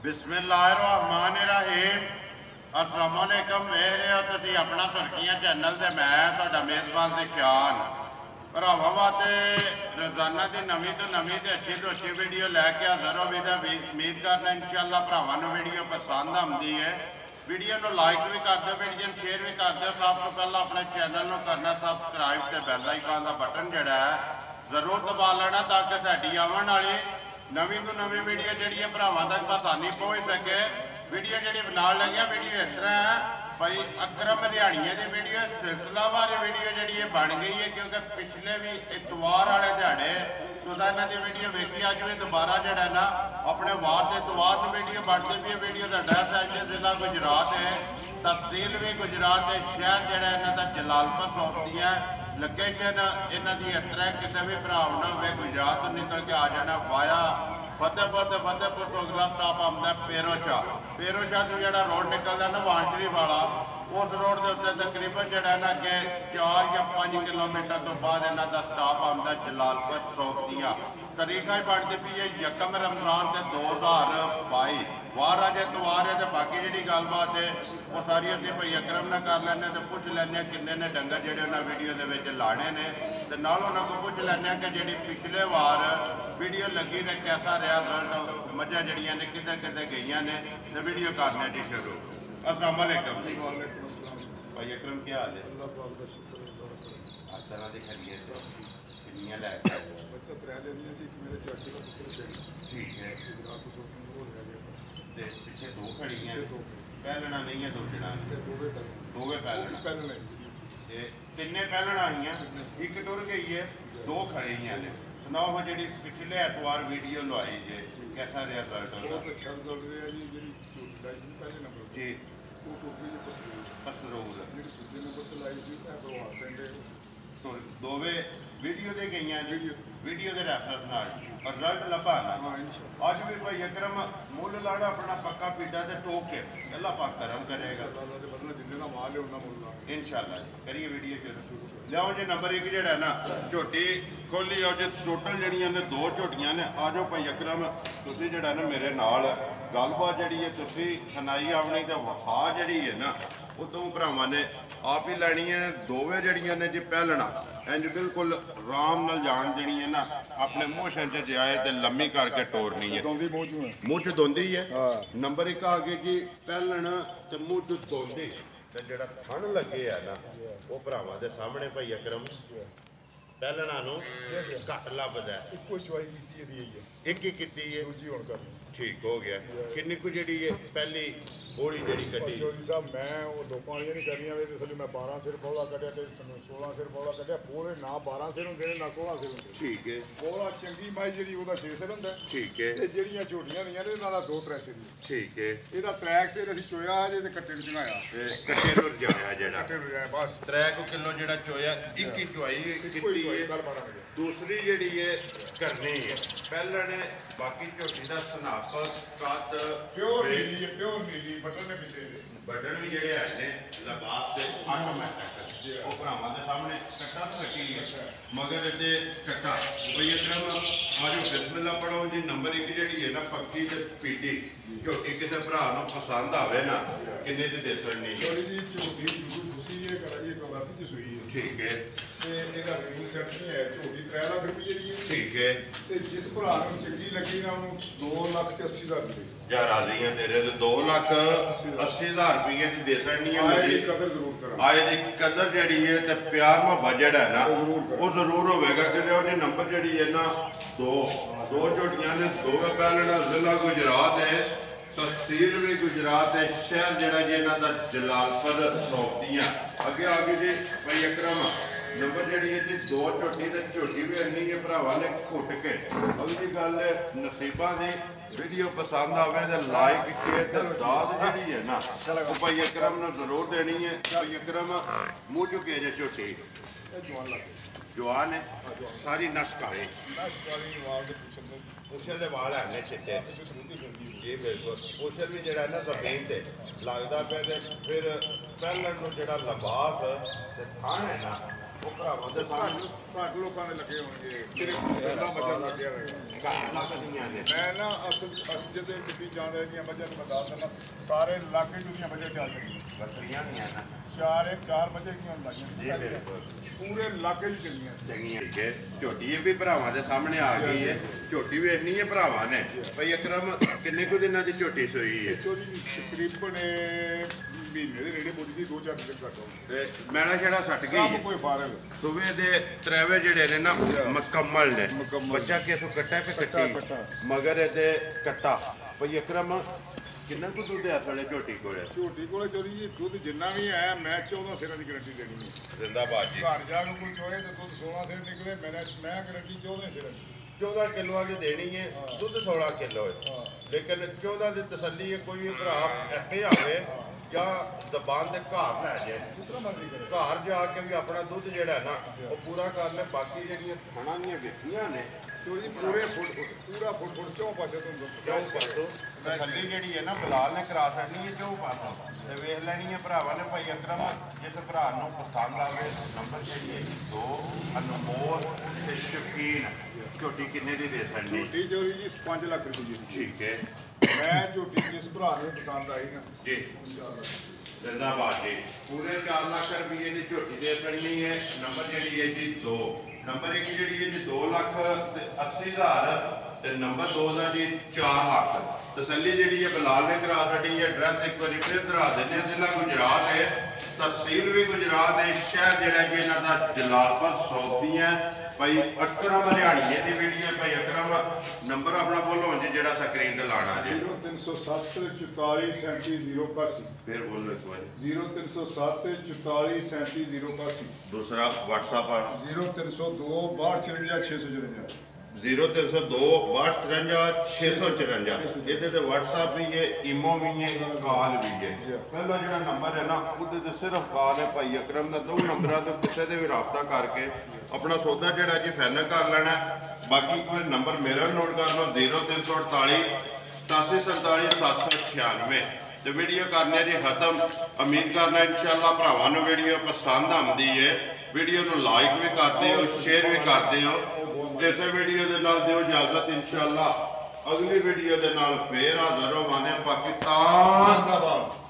बिस्मिल्लाहिर्रहमानिर्रहीम। अस्सलाम वालेकुम। मेरे हो तुसी अपना सुर्खियां चैनल ते मैं तुहाडा मेज़बान दिशान भरावां वास्ते रोज़ाना की नवीं तो नवीं ते अच्छी वीडियो लैके हाज़र हो। उम्मीद करना इंशाअल्लाह भरावां नूं वीडियो पसंद आती है। वीडियो को लाइक भी कर दो, वीडियो शेयर भी कर दो। सब तो पहला अपने चैनल को करना सबसक्राइब ते बैल आइकन का बटन जिहड़ा है जरूर दबा लेना ताकि साडी आवन वाली नवीं तो नवीं वीडियो जी भरावां तक आसानी पहुँच सके। वीडियो जी नाल लगी वीडियो इस तरह है भाई अकरम हरियाणिया की वीडियो सिलसिलावार वीडियो जी बन गई है, क्योंकि पिछले भी इतवार वाले दिहाड़े तुसा इन्हां दी वीडियो वेखी, अज भी दोबारा जड़ा ना अपने वार के इतवार में वीडियो बनती भी है। वीडियो का एड्रैस है जी जिला गुजरात है, तहसील भी गुजरात है, शहर जड़ा इन्हां दा जलालपुर सौंपती है। लोकेशन इन्हां दी इस तरह किसी भी भराव ना हो गुजरात तो निकल के आ जाना वाया फतेहपुर तो अगला स्टॉप आता है पेरोशाह तो जो रोड निकलता ना वानशरी वाला, उस रोड के उत्ते तकरीबन जड़ा ना अगे 4 या 5 किलोमीटर तो बाद इन्हों का स्टॉप आता है जलालपुर सौंपतियाँ। तरीका ही बनती पी है 1 रमज़ान के 2022 वार अज इतवार है। तो बाकी जी गलबात है वो सारी असी भाई अकरम न कर लैने तो पुछ लैने किन्ने ने डंगर जोड़े उन्हें वीडियो के लाने ने, तो नाल उन्होंने को पुछ लैने कि जी पिछले वार वीडियो लगी तो कैसा रहा रिजल्ट, मझा जड़िया ने किधर किधर गई ने, तो वीडियो करने जी शुरू। अस्सलाम वालेकुम भाई अकरम, क्या हाल है? हर तरह की खरीद से कितनियाँ लैके ठीक है। पिछे 2 खड़ी हैं, पहलना नहीं है 2 जना दोवे पहलना तिन्ने पहलना आई हैं, एक टुर गई है 2 खड़ी हैं ने। सुनाओ हाँ जी पिछले एतवार वीडियो लवाई जे कैसा रहा रिजल्ट? जी पसरूर दोवे वीडियो दे गई वीडियो के रेफरेंस नाल रिजल्ट लभा ना। अज भी भाई अकरम मुल लाड़ा अपना पक्का पीड़ा से टोक के अल्लाह पाक करम करेगा इंशाअल्लाह। करिए वीडियो शुरू। लियाओ जी नंबर 1 जड़ा ना झोटी खोली आओ जी। टोटल जड़ियां ने 2 झोटियां ने। आ जाओ भाई अकरम तुसी जड़ा ना मेरे नाल गलबात जी है तुसी सुनाई आवनी तो वफा जी है ना वो तुम भरावां ने आप ही लैनी है। दोवे जड़ियां ने जी पहलना इंज बिल्कुल आराम नाल जान देनी है ना, अपने मूँह च जाए तो लम्मी करके टोरनी है। मूँह च दोंदी है। नंबर 1 आ गया कि पहलन तो मूँह च दोंदी तो जो थन लगे है ना वो भरावां दे सामने भाई अकरम पहलना घट लभदा है। एक ही की ठीक हो गया। किन्नी को जी पहली बोली जी कटी साहब मैं वो लोगों वाली नहीं करनिया मैं 12 सिर पौला कटिया 16 सिर पौला कटिया पूरे ना 12 सिर होंगे ना 16 सिर होंगे। ठीक है। पौला चंगी माई जी 6 सिर होंगे। ठीक है। ਜਿਹੜੀਆਂ ਝੋਟੀਆਂ ਦੀਆਂ ਨੇ ਇਹਨਾਂ ਦਾ 2-3 ਸਿਰ। ठीक है। ਇਹਦਾ 3 ਸਿਰ ਅਸੀਂ ਚੋਇਆ ਜੇ ਤੇ ਕੱਟੇ ਨੂੰ ਜਗਾਇਆ ਕੱਟੇ ਨੂੰ ਰਜਾਇਆ ਜਿਹੜਾ ਕੱਟੇ ਨੂੰ ਰਜਾਇਆ ਬਸ 3 किलो ਜਿਹੜਾ ਚੋਇਆ ਇੱਕ ਹੀ ਚੁਆਈ ਕੀਤੀ ਹੈ। दूसरी जी है करनी है पहले ने बाकी झोटी का सनाप कद प्योर नीली बटन ने पिछले बटन भी जोड़े है लिबास के ऑटोमैटिक वो भरावां के सामने कट्टा तो रखी है मगर ये कट्टा भाई अकरम आज बिस्मिल्लाह पढ़ो जी। नंबर 1 जी है ना पक्की ते पीटी झोटी किसी भरा पसंद आवे ना किन्ने की दे सकनी ठीक है। ठीक है। जिस भरा चंगी लगी ना 2,80,000 रुपये या राजी है तेरे तो 2,80,000 रुपये की दे सकनी है। आए की कदर जी है तो प्यार मोहब्बत जड़ा है ना वो जरूर होगा कि जी नंबर जी है ना 2 झोटियां ने 2 पहलना जिला गुजरात है, तहसील भी गुजरात है, शहर जड़ा जी इन्हों का जलालपुर सौंपतियाँ। अगे आगे जी भाई अकरम नंबर जी है 2 झोटी तो झोटी भी इन्नी है भरावां ने घुट के अगली गल नसीबा की वीडियो पसंद आवे तो लाइक शेयर तो दाद जी है ना वो भाई अकरम ने जरूर देनी है। भाई अकरम मुँह चुके जे झोटी जवान है सारी नश काले पुछल के वाल है चिट्टे जी बिल्कुल पुछल भी जरा ना जमीन से लगता पे फिर पहले जो लिबास थान है ना ਉਹ ਭਰਾਵਾਂ ਦੇ ਸਾਹਮਣੇ ਘੱਟ ਲੋਕਾਂ ਦੇ ਲੱਗੇ ਹੋਣਗੇ ਤੇਰੇ ਪਹਿਲਾਂ ਮੱਝਾਂ ਲੱਗਿਆ ਹੋਏਗਾ ਘਰ ਲੱਗਦੀਆਂ ਨੇ। ਮੈਂ ਨਾ ਅਸਲ ਜਿਹਦੇ ਕਿੱਡੀ ਜਾਂਦੇ ਦੀਆਂ ਮੱਝਾਂ ਨੂੰ ਮੈਂ ਦੱਸ ਦਿੰਦਾ ਸਾਰੇ ਇਲਾਕੇ ਦੀਆਂ ਮੱਝਾਂ ਚੱਲ ਰਹੀਆਂ ਬੱਕਰੀਆਂ ਦੀਆਂ ਨਾ ਚਾਰ ਮੱਝਾਂ ਦੀਆਂ ਲਾਈਆਂ ਜੀ ਬਿਲਕੁਲ ਪੂਰੇ ਇਲਾਕੇ 'ਚ ਚੱਲੀਆਂ ਚੰਗੀਆਂ ਠੀਕ ਹੈ। ਝੋਟੀ ਇਹ ਵੀ ਭਰਾਵਾਂ ਦੇ ਸਾਹਮਣੇ ਆ ਗਈ ਹੈ। ਝੋਟੀ ਵੇਖਣੀ ਹੈ ਭਰਾਵਾਂ ਨੇ। ਭਾਈ ਅਕਰਮ ਕਿੰਨੇ ਕੁ ਦਿਨਾਂ ਦੀ ਝੋਟੀ ਸੋਈ ਹੈ? ਚੋਰੀ ਤਕਰੀਬਨ ਮਹੀਨੇ ਦੇ ਨੇੜੇ ਪੁੱਜੀ ਦੀ 2-4 ਦਿਨ ਘੱਟ ਹੋ ਤੇ ਮੈਣਾ ਛੇੜਾ ਸੱਟ ਸਭ ਗਈ ਕੋਈ ਫਾਰਲ ਸੂਬੇ ਦੇ ਤ੍ਰੈਵੇ ਜਿਹੜੇ ਨੇ ਨਾ ਮੁਕੰਮਲ ਨੇ। ਮੁਕੰਮਲ। ਬੱਚਾ ਕਿਸੋਂ ਕੱਟਾ ਕਿ ਕੱਟਾ। ਕੱਟੀ ਮਗਰ ਇਹਦੇ ਕੱਟਾ। ਭਾਈ ਅਕਰਮ ਕਿੰਨਾ ਕੁ ਦੁੱਧ ਆ ਤੁਹਾਡੇ ਝੋਟੀ ਕੋਲੇ? ਝੋਟੀ ਕੋਲੇ ਚੋਰੀ ਜੀ ਦੁੱਧ ਜਿੰਨਾ ਵੀ ਆਇਆ ਮੈਂ 14 ਸਿਰਾਂ ਦੀ ਗਰੰਟੀ ਦੇਣੀ ਹੈ। ਜ਼ਿੰਦਾਬਾਦ ਜੀ। ਘਰ ਜਾ ਕੇ ਕੋਈ ਚੋਏ ਤੇ ਦੁੱਧ 16 ਸਿਰ ਨਿਕਲੇ ਮੈਂ ਗਰੰਟੀ 14 ਸਿਰਾਂ ਦੀ 14 ਕਿਲੋਆਂ ਦੀ ਦੇਣੀ ਹੈ। ਦੁੱਧ 16 ਕਿਲੋ ਹੈ। ਲੇਕਿਨ 14 ਦੀ ਤਸੱਲੀ ਹੈ। ਕੋਈ ਵੀ ਭਰਾ ਐਵੇਂ ਆਵੇ ਜਾਂ ਜ਼ਬਾਨ ਦੇ ਘਰ ਲੈ ਜਾਏ ਜਿਸ ਤਰ੍ਹਾਂ ਮਰਜ਼ੀ ਕਰੇ ਘਰ ਜਾ ਕੇ ਵੀ ਆਪਣਾ ਦੁੱਧ ਜਿਹੜਾ ਹੈ ਨਾ ਉਹ ਪੂਰਾ ਕਰ ਲੈ। ਬਾਕੀ ਜਿਹੜੀਆਂ ਖਾਣਾ ਦੀਆਂ ਵੇਖੀਆਂ ਨੇ ਚੋਰੀ ਪੂਰੇ ਪੂਰਾ ਫੁੱਟ ਚੋਂ ਪਾਸੇ ਤੋਂ ਚੌਂ ਪਾਸੋਂ ਤਸੱਲੀ ਜਿਹੜੀ ਹੈ ਨਾ ਬਲਾਲ ਨੇ ਕਰਾ ਛੱਡਣੀ ਹੈ ਚੌਂ ਪਾਸੋਂ ਤੇ ਵੇਖ ਲੈਣੀ ਹੈ ਭਰਾਵਾਂ ਨੇ। ਭਾਈ ਅਕਰਮ ਜਿਸ ਭਰਾ ਨੂੰ ਪਸੰਦ ਆਵੇ ਨੰਬਰ ਜਿਹੜੀ ਹੈ ਜੀ 2 ਅਨਮੋਲ ਤੇ ਸ਼ਕੀਨ ਝੋਟੀ ਕਿੰਨੇ ਦੀ ਦੇ ਸਕਣੀ? ਝੋਟੀ ਚੋਰੀ ਜੀ 5 ਲੱਖ ਰੁਪਏ ਦੀ ਠੀਕ ਹੈ ਮੈਂ ਝੋਟੀ ਜਿਸ ਭਰਾ ਨੂੰ ਪਸੰਦ ਆਈ ਨਾ ਜੀ ਜ਼ਿੰਦਾਬਾਦ ਜੀ। ਪੂਰੇ 4 ਲੱਖ ਰੁਪਏ ਦੀ ਝੋਟੀ ਦੇ ਸਕਣੀ ਹੈ। ਨੰਬਰ ਜਿਹੜੀ ਹੈ ਜੀ 2 ਨੰਬਰ 1 ਜਿਹੜੀ ਹੈ ਜੀ 2,80,000 ਤੇ ਨੰਬਰ 2 ਦਾ ਜੀ 4 ਲੱਖ। ਤਸੱਲੀ ਜਿਹੜੀ ਹੈ ਬਲਾਲ ਨੇ ਕਰਾ ਛੱਡੀ ਹੈ। ਐਡਰੈਸ ਇੱਕ ਵਾਰੀ ਫਿਰ ਕਰਾ ਦਿੰਦੇ ਹਾਂ। ਜ਼ਿਲ੍ਹਾ ਗੁਜਰਾਤ ਹੈ, ਤਹਿਸੀਲ ਵੀ ਗੁਜਰਾਤ ਹੈ, ਸ਼ਹਿਰ ਜਿਹੜਾ ਕਿ ਇਹਨਾਂ ਦਾ ਜਲਾਲਪੁਰ ਸੌਂਪੀ ਹੈ। ਭਾਈ ਅਕਰਮ ਹਰਿਆਣੀਏ ਦੀ ਵੀਡੀਓ। ਭਾਈ ਅਕਰਮ ਨੰਬਰ ਆਪਣਾ ਬੋਲੋ ਜੀ ਜਿਹੜਾ ਸਕਰੀਨ ਤੇ ਲਾਣਾ ਜੀ। 0307 44 37 081 ਫਿਰ ਬੋਲੋ ਇੱਕ ਵਾਰੀ। 0307 44 37 081 ਦੂਸਰਾ WhatsApp 0302 62 654 0302 62 ਇਹਦੇ ਤੇ WhatsApp ਵੀ ਹੈ, ਈਮੋ ਵੀ ਹੈ, ਕਾਲ ਵੀ ਹੈ। ਪਹਿਲਾ ਜਿਹੜਾ ਨੰਬਰ ਹੈ ਨਾ ਉਹਦੇ ਤੇ ਸਿਰਫ ਕਾਲ ਹੈ। ਭਾਈ ਅਕਰਮ ਦਾ 2 ਨੰਬਰਾਂ ਤੋਂ ਕਿਸੇ ਦੇ ਵੀ ਰਾਬਤਾ ਕਰਕੇ ਆਪਣਾ ਸੌਦਾ ਜਿਹੜਾ ਜੀ ਫਾਈਨਲ ਕਰ ਲੈਣਾ। ਬਾਕੀ ਕੋਈ ਨੰਬਰ ਮੇਰਾ ਨੋਟ ਕਰ ਲਓ 0348 8747 796 ਤੇ ਵੀਡੀਓ ਕਰਨੇ ਜੀ ਖਤਮ। ਉਮੀਦ ਕਰਨਾ ਇਨਸ਼ਾਅੱਲਾ ਭਰਾਵਾਂ ਨੂੰ ਵੀਡੀਓ ਪਸੰਦ ਆਉਂਦੀ ਹੈ। ਵੀਡੀਓ ਨੂੰ ਲਾਈਕ ਵੀ ਕਰਦੇ ਹੋ, ਸ਼ੇਅਰ ਵੀ ਕਰਦੇ ਹੋ। ਇਸੇ ਵੀਡੀਓ ਦੇ ਨਾਲ ਦਿਓ ਇਜਾਜ਼ਤ। ਇਨਸ਼ਾਅੱਲਾ ਅਗਲੀ ਵੀਡੀਓ ਦੇ ਨਾਲ ਫੇਰ ਹਾਜ਼ਰ ਹੋਵਾਂਗੇ। ਪਾਕਿਸਤਾਨ ਧੰਨਵਾਦ।